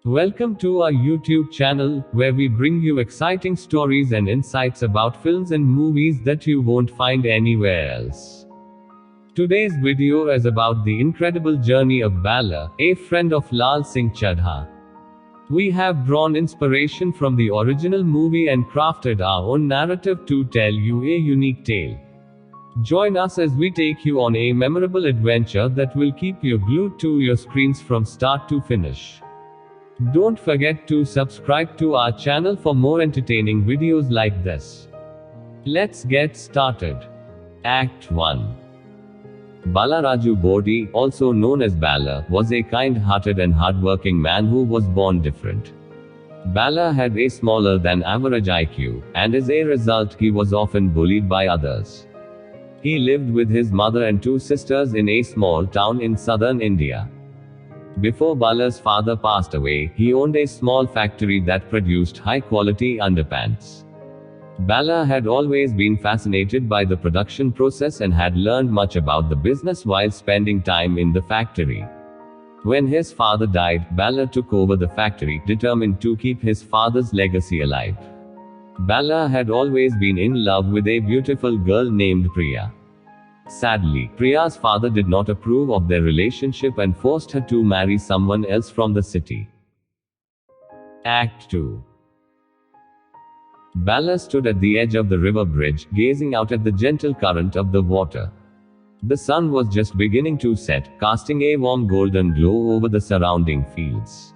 Welcome to our YouTube channel, where we bring you exciting stories and insights about films and movies that you won't find anywhere else. Today's video is about the incredible journey of Bala, a friend of Laal Singh Chadha. We have drawn inspiration from the original movie and crafted our own narrative to tell you a unique tale. Join us as we take you on a memorable adventure that will keep you glued to your screens from start to finish. Don't forget to subscribe to our channel for more entertaining videos like this. Let's get started. Act 1. Bala Raju Bodhi, also known as Bala, was a kind-hearted and hardworking man who was born different. Bala had a smaller than average IQ, and as a result he was often bullied by others. He lived with his mother and two sisters in a small town in southern India. Before Bala's father passed away, he owned a small factory that produced high-quality underpants. Bala had always been fascinated by the production process and had learned much about the business while spending time in the factory. When his father died, Bala took over the factory, determined to keep his father's legacy alive. Bala had always been in love with a beautiful girl named Priya. Sadly, Priya's father did not approve of their relationship and forced her to marry someone else from the city. Act 2. Bala stood at the edge of the river bridge, gazing out at the gentle current of the water. The sun was just beginning to set, casting a warm golden glow over the surrounding fields.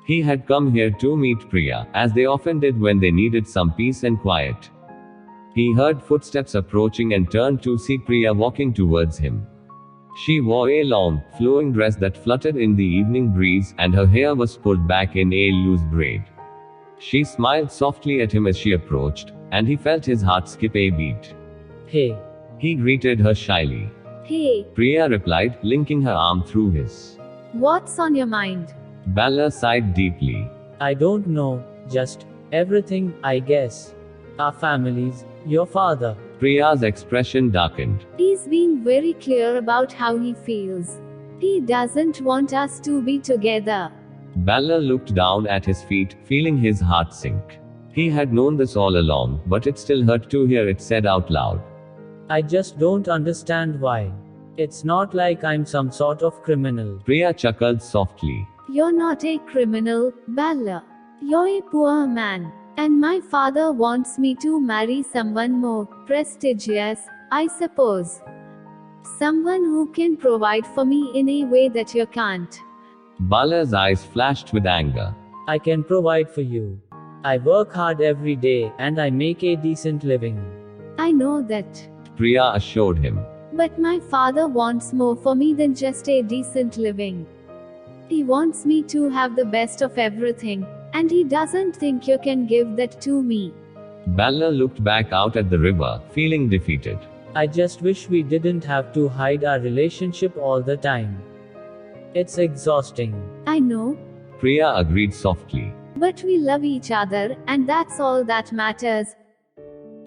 He had come here to meet Priya, as they often did when they needed some peace and quiet. He heard footsteps approaching and turned to see Priya walking towards him. She wore a long, flowing dress that fluttered in the evening breeze, and her hair was pulled back in a loose braid. She smiled softly at him as she approached, and he felt his heart skip a beat. Hey. He greeted her shyly. Hey, Priya replied, linking her arm through his. what's on your mind? Bala sighed deeply. I don't know, just everything, I guess. Our families, your father. Priya's expression darkened. He's being very clear about how he feels. He doesn't want us to be together. Bala looked down at his feet, feeling his heart sink. He had known this all along, but it still hurt to hear it said out loud. I just don't understand why. It's not like I'm some sort of criminal. Priya chuckled softly. You're not a criminal, Bala. You're a poor man. And my father wants me to marry someone more prestigious, I suppose. Someone who can provide for me in a way that you can't. Bala's eyes flashed with anger. I can provide for you. I work hard every day, and I make a decent living. I know that. Priya assured him. But my father wants more for me than just a decent living. He wants me to have the best of everything, and he doesn't think you can give that to me. Bala looked back out at the river, feeling defeated. I just wish we didn't have to hide our relationship all the time. It's exhausting. I know, Priya agreed softly. but we love each other, and that's all that matters.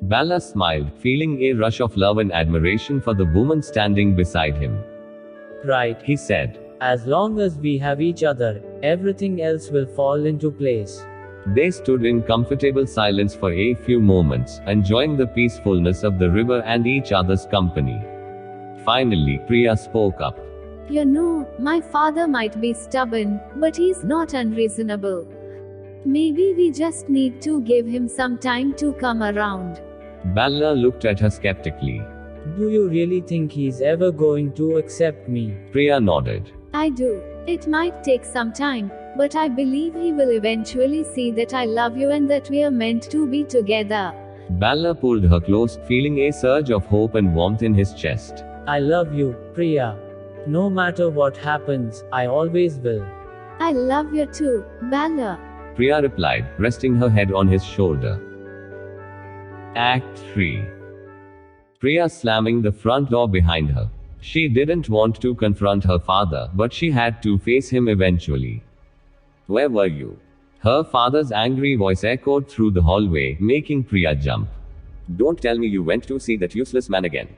Bala smiled, feeling a rush of love and admiration for the woman standing beside him. Right. He said. As long as we have each other, everything else will fall into place. They stood in comfortable silence for a few moments, enjoying the peacefulness of the river and each other's company. Finally, Priya spoke up. You know, my father might be stubborn, but he's not unreasonable. Maybe we just need to give him some time to come around. Bala looked at her skeptically. Do you really think he's ever going to accept me? Priya nodded. I do. It might take some time, but I believe he will eventually see that I love you and that we are meant to be together. Bala pulled her close, feeling a surge of hope and warmth in his chest. I love you, Priya. No matter what happens, I always will. I love you too, Bala. Priya replied, resting her head on his shoulder. Act 3. Priya slamming the front door behind her. She didn't want to confront her father, but she had to face him eventually. Where were you? Her father's angry voice echoed through the hallway, making Priya jump. Don't tell me you went to see that useless man again.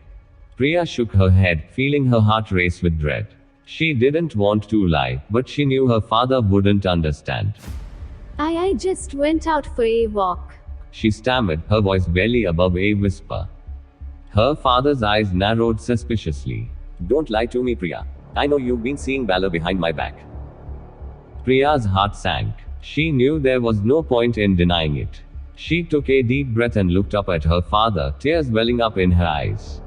Priya shook her head, feeling her heart race with dread. She didn't want to lie, but she knew her father wouldn't understand. I just went out for a walk. She stammered, her voice barely above a whisper. Her father's eyes narrowed suspiciously. Don't lie to me, Priya. I know you've been seeing Bala behind my back. Priya's heart sank. She knew there was no point in denying it. She took a deep breath and looked up at her father, tears welling up in her eyes.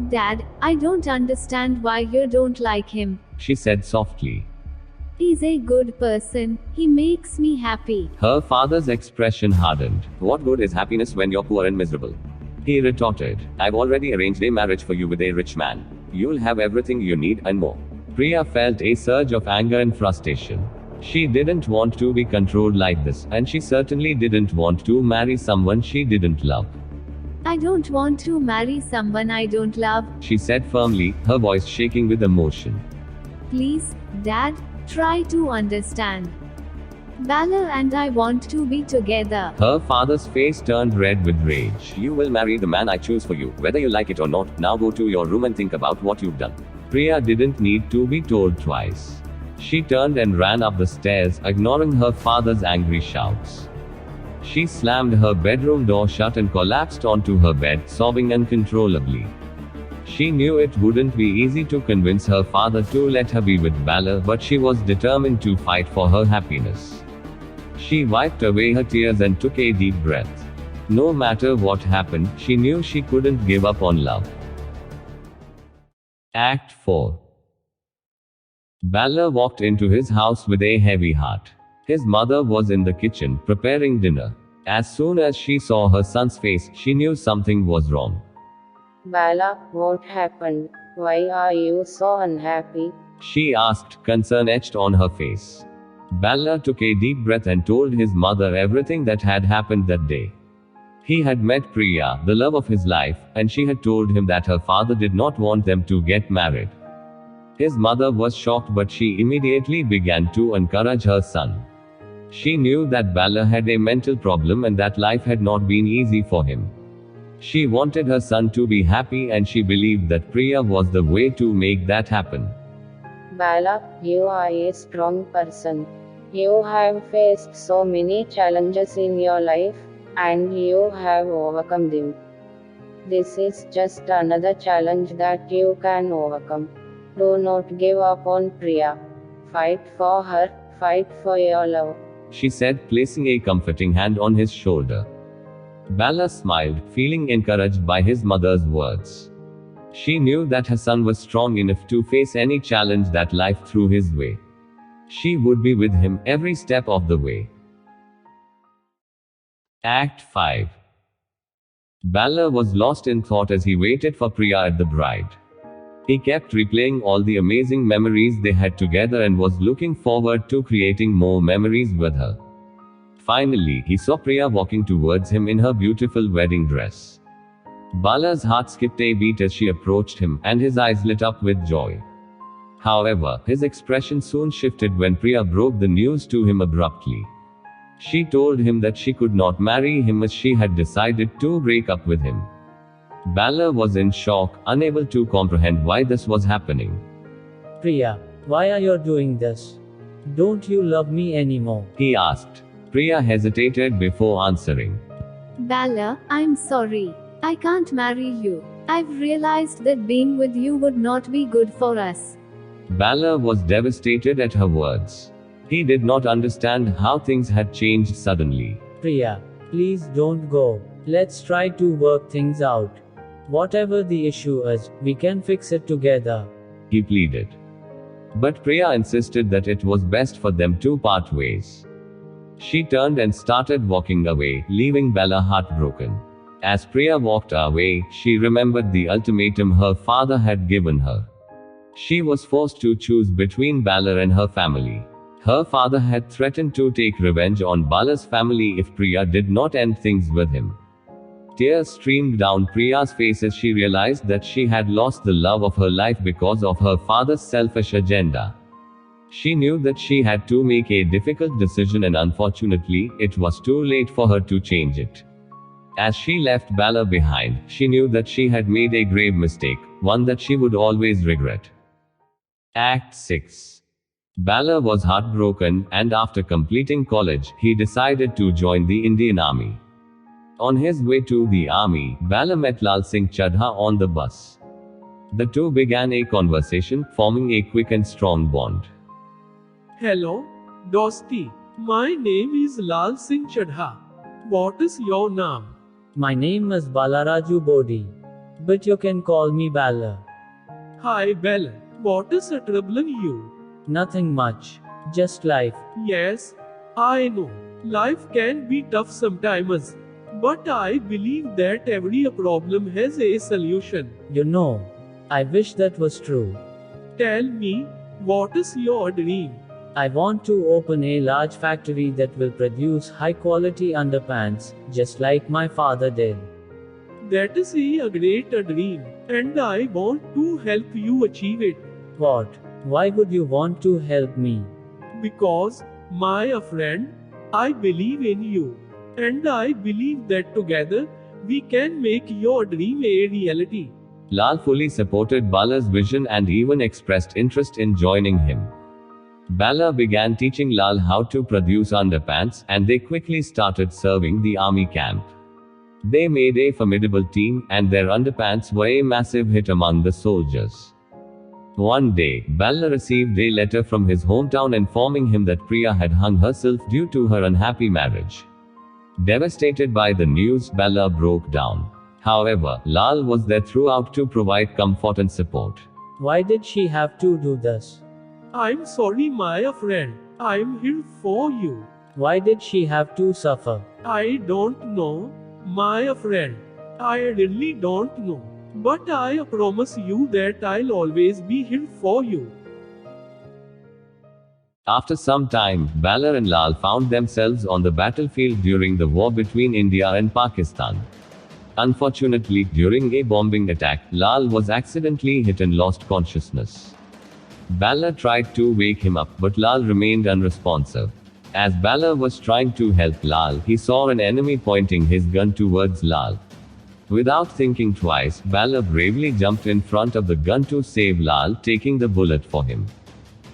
Dad, I don't understand why you don't like him. She said softly. He's a good person, he makes me happy. Her father's expression hardened. What good is happiness when you're poor and miserable? He retorted. I've already arranged a marriage for you with a rich man. You'll have everything you need and more. Priya felt a surge of anger and frustration. She didn't want to be controlled like this, and she certainly didn't want to marry someone she didn't love. I don't want to marry someone I don't love. She said firmly, her voice shaking with emotion. Please, Dad, try to understand. Bala and I want to be together. Her father's face turned red with rage. You will marry the man I choose for you, whether you like it or not. Now go to your room and think about what you've done. Priya didn't need to be told twice. She turned and ran up the stairs, ignoring her father's angry shouts. She slammed her bedroom door shut and collapsed onto her bed, sobbing uncontrollably. She knew it wouldn't be easy to convince her father to let her be with Bala, but she was determined to fight for her happiness. She wiped away her tears and took a deep breath. No matter what happened, she knew she couldn't give up on love. Act 4. Bala walked into his house with a heavy heart. His mother was in the kitchen, preparing dinner. As soon as she saw her son's face, she knew something was wrong. Bala, what happened? Why are you so unhappy? She asked, concern etched on her face. Bala took a deep breath and told his mother everything that had happened that day. He had met Priya, the love of his life, and she had told him that her father did not want them to get married. His mother was shocked, but she immediately began to encourage her son. She knew that Bala had a mental problem and that life had not been easy for him. She wanted her son to be happy, and she believed that Priya was the way to make that happen. Bala, you are a strong person. You have faced so many challenges in your life, and you have overcome them. This is just another challenge that you can overcome. Do not give up on Priya. Fight for her, fight for your love. She said, placing a comforting hand on his shoulder. Bala smiled, feeling encouraged by his mother's words. She knew that her son was strong enough to face any challenge that life threw his way. She would be with him every step of the way. Act 5. Bala was lost in thought as he waited for Priya at the bride. He kept replaying all the amazing memories they had together and was looking forward to creating more memories with her. Finally, he saw Priya walking towards him in her beautiful wedding dress. Bala's heart skipped a beat as she approached him, and his eyes lit up with joy. However, his expression soon shifted when Priya broke the news to him abruptly. She told him that she could not marry him as she had decided to break up with him. Bala was in shock, unable to comprehend why this was happening. Priya, why are you doing this? Don't you love me anymore? He asked. Priya hesitated before answering. Bala, I'm sorry. I can't marry you. I've realized that being with you would not be good for us. Bala was devastated at her words. He did not understand how things had changed suddenly. Priya, please don't go. Let's try to work things out. Whatever the issue is, we can fix it together. He pleaded. But Priya insisted that it was best for them to part ways. She turned and started walking away, leaving Bala heartbroken. As Priya walked away, she remembered the ultimatum her father had given her. She was forced to choose between Bala and her family. Her father had threatened to take revenge on Bala's family if Priya did not end things with him. Tears streamed down Priya's face as she realized that she had lost the love of her life because of her father's selfish agenda. She knew that she had to make a difficult decision, and unfortunately, it was too late for her to change it. As she left Bala behind, she knew that she had made a grave mistake, one that she would always regret. Act 6. Bala was heartbroken, and after completing college, he decided to join the Indian Army. On his way to the army, Bala met Laal Singh Chadha on the bus. The two began a conversation, forming a quick and strong bond. Hello, Dosti. My name is Laal Singh Chadha. What is your name? My name is Balaraju Bodhi, but you can call me Bala. Hi, Bala. What is troubling you? Nothing much, just life. Yes, I know. Life can be tough sometimes. But I believe that every problem has a solution. You know, I wish that was true. Tell me, what is your dream? I want to open a large factory that will produce high quality underpants, just like my father did. That is a great dream, and I want to help you achieve it. What? Why would you want to help me? Because, my friend, I believe in you. And I believe that together, we can make your dream a reality. Lal fully supported Bala's vision and even expressed interest in joining him. Bala began teaching Lal how to produce underpants, and they quickly started serving the army camp. They made a formidable team, and their underpants were a massive hit among the soldiers. One day, Bala received a letter from his hometown informing him that Priya had hung herself due to her unhappy marriage. Devastated by the news, Bala broke down. However, Lal was there throughout to provide comfort and support. Why did she have to do this? I'm sorry, my friend. I'm here for you. Why did she have to suffer? I don't know, my friend. I really don't know. But I promise you that I'll always be here for you. After some time, Bala and Lal found themselves on the battlefield during the war between India and Pakistan. Unfortunately, during a bombing attack, Lal was accidentally hit and lost consciousness. Bala tried to wake him up, but Lal remained unresponsive. As Bala was trying to help Lal, he saw an enemy pointing his gun towards Lal. Without thinking twice, Bala bravely jumped in front of the gun to save Lal, taking the bullet for him.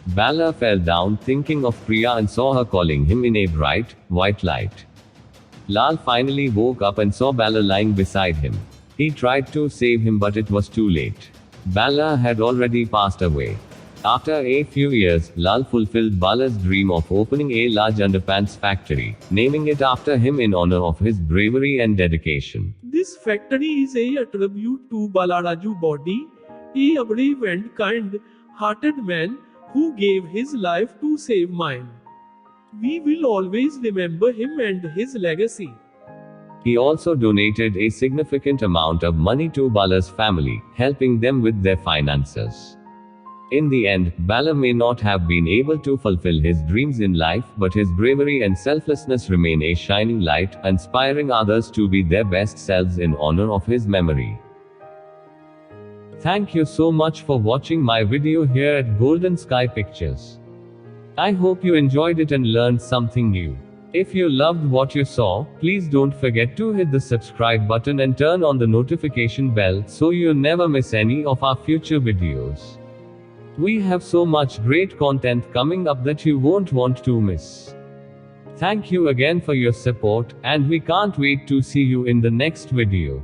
Bala fell down thinking of Priya and saw her calling him in a bright, white light. Lal finally woke up and saw Bala lying beside him. He tried to save him, but it was too late. Bala had already passed away. After a few years, Lal fulfilled Bala's dream of opening a large underpants factory, naming it after him in honor of his bravery and dedication. This factory is a tribute to Balaraju Bodhi, a brave and kind-hearted man who gave his life to save mine. We will always remember him and his legacy. He also donated a significant amount of money to Bala's family, helping them with their finances. In the end, Bala may not have been able to fulfill his dreams in life, but his bravery and selflessness remain a shining light, inspiring others to be their best selves in honor of his memory. Thank you so much for watching my video here at Golden Sky Pictures. I hope you enjoyed it and learned something new. If you loved what you saw, please don't forget to hit the subscribe button and turn on the notification bell so you never miss any of our future videos. We have so much great content coming up that you won't want to miss. Thank you again for your support, and we can't wait to see you in the next video.